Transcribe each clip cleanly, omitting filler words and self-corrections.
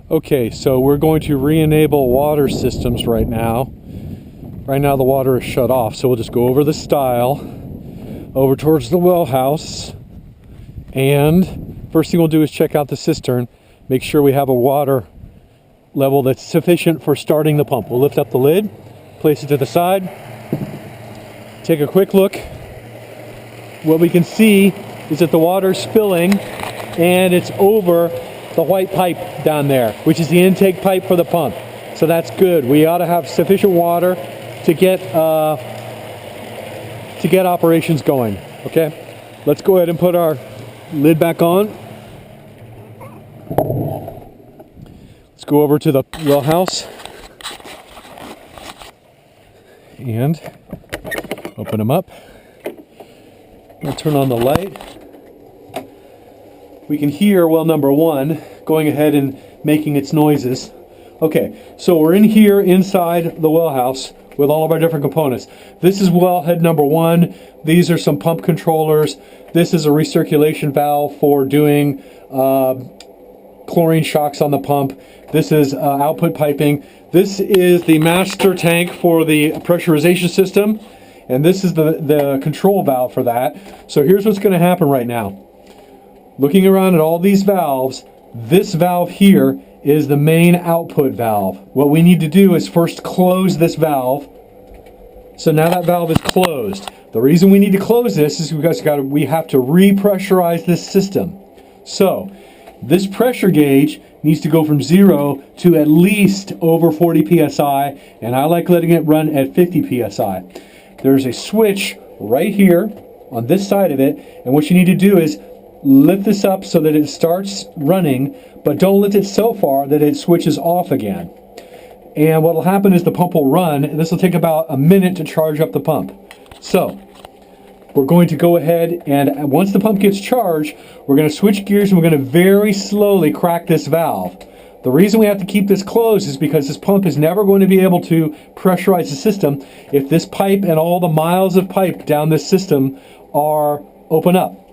Okay, so we're going to re-enable water systems right now. Right now the water is shut off, so we'll just go over the stile, over towards the well house, and first thing we'll do is check out the cistern, make sure we have a water level that's sufficient for starting the pump. We'll lift up the lid, place it to the side, take a quick look. What we can see is that the water's spilling and it's over the white pipe down there, which is the intake pipe for the pump. So that's good. We ought to have sufficient water to get operations going. Okay, let's go ahead and put our lid back on. Let's go over to the well house and open them up. We'll turn on the light. We can hear well number one going ahead and making its noises. Okay, so we're in here inside the well house with all of our different components. This is wellhead number one. These are some pump controllers. This is a recirculation valve for doing chlorine shocks on the pump. This is output piping. This is the master tank for the pressurization system. And this is the control valve for that. So here's what's going to happen right now. Looking around at all these valves, this valve here is the main output valve. What we need to do is first close this valve. So now that valve is closed. The reason we need to close this is because we have to repressurize this system. So this pressure gauge needs to go from 0 to at least over 40 psi, and I like letting it run at 50 psi. There's a switch right here on this side of it, and what you need to do is lift this up so that it starts running, but don't lift it so far that it switches off again. And what will happen is the pump will run, and this will take about a minute to charge up the pump. So we're going to go ahead, and once the pump gets charged, we're going to switch gears and we're going to very slowly crack this valve. The reason we have to keep this closed is because this pump is never going to be able to pressurize the system if this pipe and all the miles of pipe down this system are open up.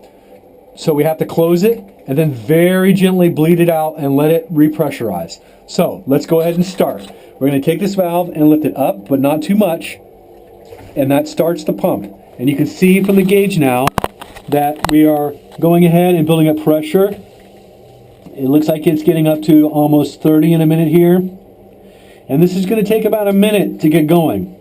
So we have to close it and then very gently bleed it out and let it repressurize. So let's go ahead and start. We're going to take this valve and lift it up, but not too much, and that starts the pump. And you can see from the gauge now that we are going ahead and building up pressure. It looks like it's getting up to almost 30 in a minute here. And this is going to take about a minute to get going.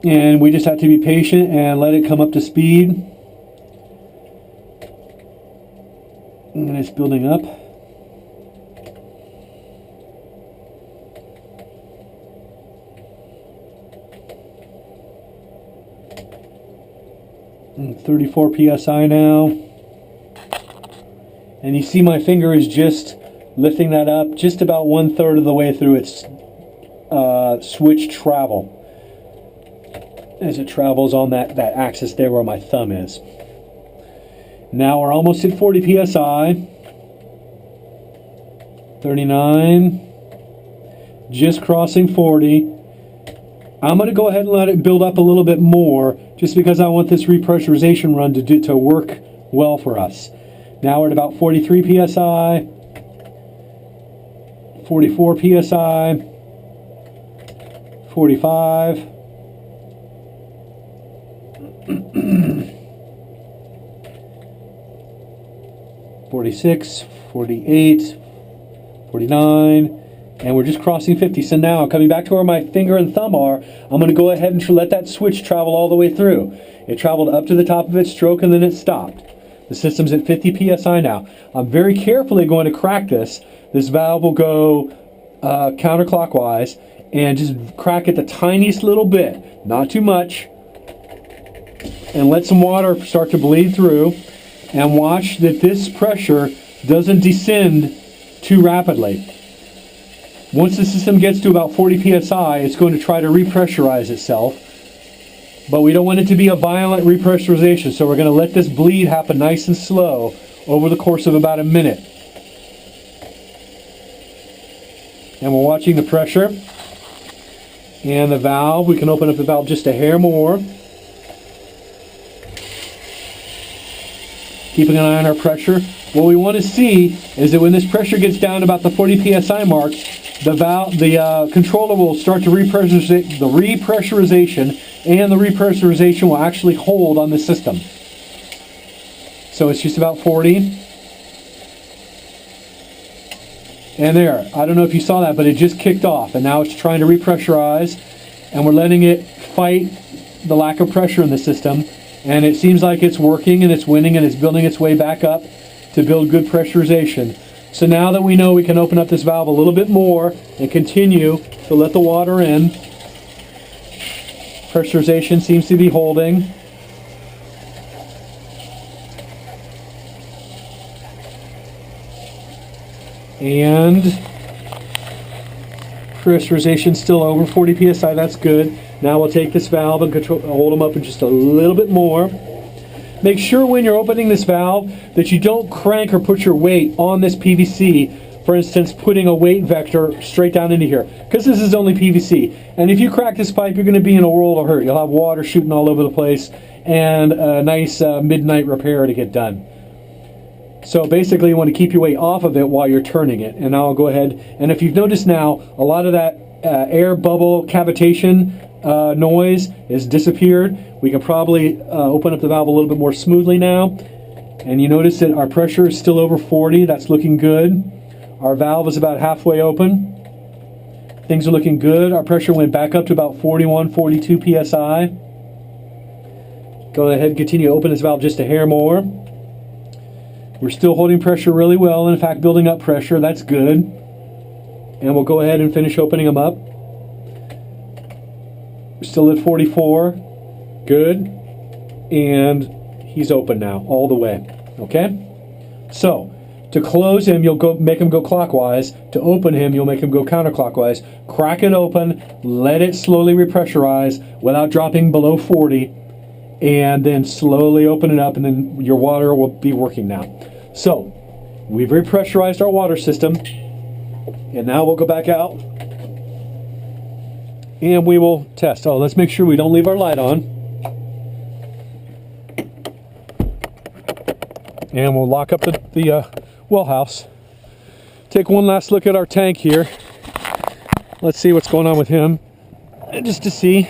And we just have to be patient and let it come up to speed. And it's building up. And 34 psi now. And you see my finger is just lifting that up just about 1/3 of the way through its switch travel, as it travels on that axis there where my thumb is. Now we're almost at 40 psi. 39. Just crossing 40. I'm going to go ahead and let it build up a little bit more just because I want this repressurization run to work well for us. Now we're at about 43 psi. 44 psi. 45. 46, 48, 49, and we're just crossing 50. So now, coming back to where my finger and thumb are, I'm going to go ahead and let that switch travel all the way through. It traveled up to the top of its stroke and then it stopped. The system's at 50 psi now. I'm very carefully going to crack this. This valve will go counterclockwise and just crack it the tiniest little bit, not too much, and let some water start to bleed through, and watch that this pressure doesn't descend too rapidly. Once the system gets to about 40 psi, it's going to try to repressurize itself, but we don't want it to be a violent repressurization, so we're going to let this bleed happen nice and slow over the course of about a minute. And we're watching the pressure and the valve. We can open up the valve just a hair more. keeping an eye on our pressure. What we want to see is that when this pressure gets down to about the 40 psi mark, the controller will start to repressurization, and the repressurization will actually hold on the system. So it's just about 40. And there, I don't know if you saw that, but it just kicked off, and now it's trying to repressurize, and we're letting it fight the lack of pressure in the system, and it seems like it's working, and it's winning, and it's building its way back up to build good pressurization. So now that we know, we can open up this valve a little bit more and continue to let the water in. Pressurization seems to be holding. And pressurization still over 40 psi, that's good. Now we'll take this valve and hold them up in just a little bit more. Make sure when you're opening this valve that you don't crank or put your weight on this PVC. For instance, putting a weight vector straight down into here, because this is only PVC. And if you crack this pipe, you're going to be in a world of hurt. You'll have water shooting all over the place and a nice midnight repair to get done. So basically you want to keep your weight off of it while you're turning it. And I'll go ahead, and if you've noticed now, a lot of that air bubble cavitation noise has disappeared. We can probably open up the valve a little bit more smoothly now. And you notice that our pressure is still over 40. That's looking good. Our valve is about halfway open. Things are looking good. Our pressure went back up to about 41, 42 psi. Go ahead and continue to open this valve just a hair more. We're still holding pressure really well, and in fact building up pressure. That's good. And we'll go ahead and finish opening them up. We're still at 44. Good. And he's open now all the way. Okay? So, to close him, you'll make him go clockwise. To open him, you'll make him go counterclockwise. Crack it open, let it slowly repressurize without dropping below 40, and then slowly open it up, and then your water will be working now. So, we've repressurized our water system, and now we'll go back out and we will test. Oh, let's make sure we don't leave our light on. And we'll lock up the well house. Take one last look at our tank here. Let's see what's going on with him, just to see.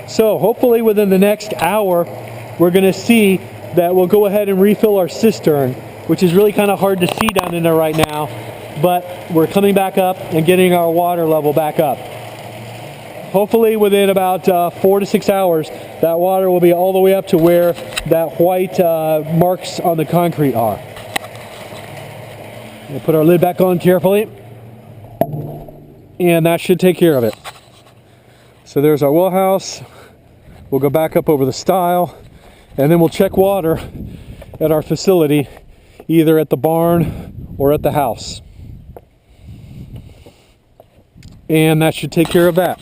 So hopefully within the next hour, we're going to see that we'll go ahead and refill our cistern, which is really kind of hard to see down in there right now, but we're coming back up and getting our water level back up. Hopefully within about 4 to 6 hours, that water will be all the way up to where that white marks on the concrete are. We'll put our lid back on carefully, and that should take care of it. So there's our well house. We'll go back up over the stile, and then we'll check water at our facility, either at the barn or at the house. And that should take care of that.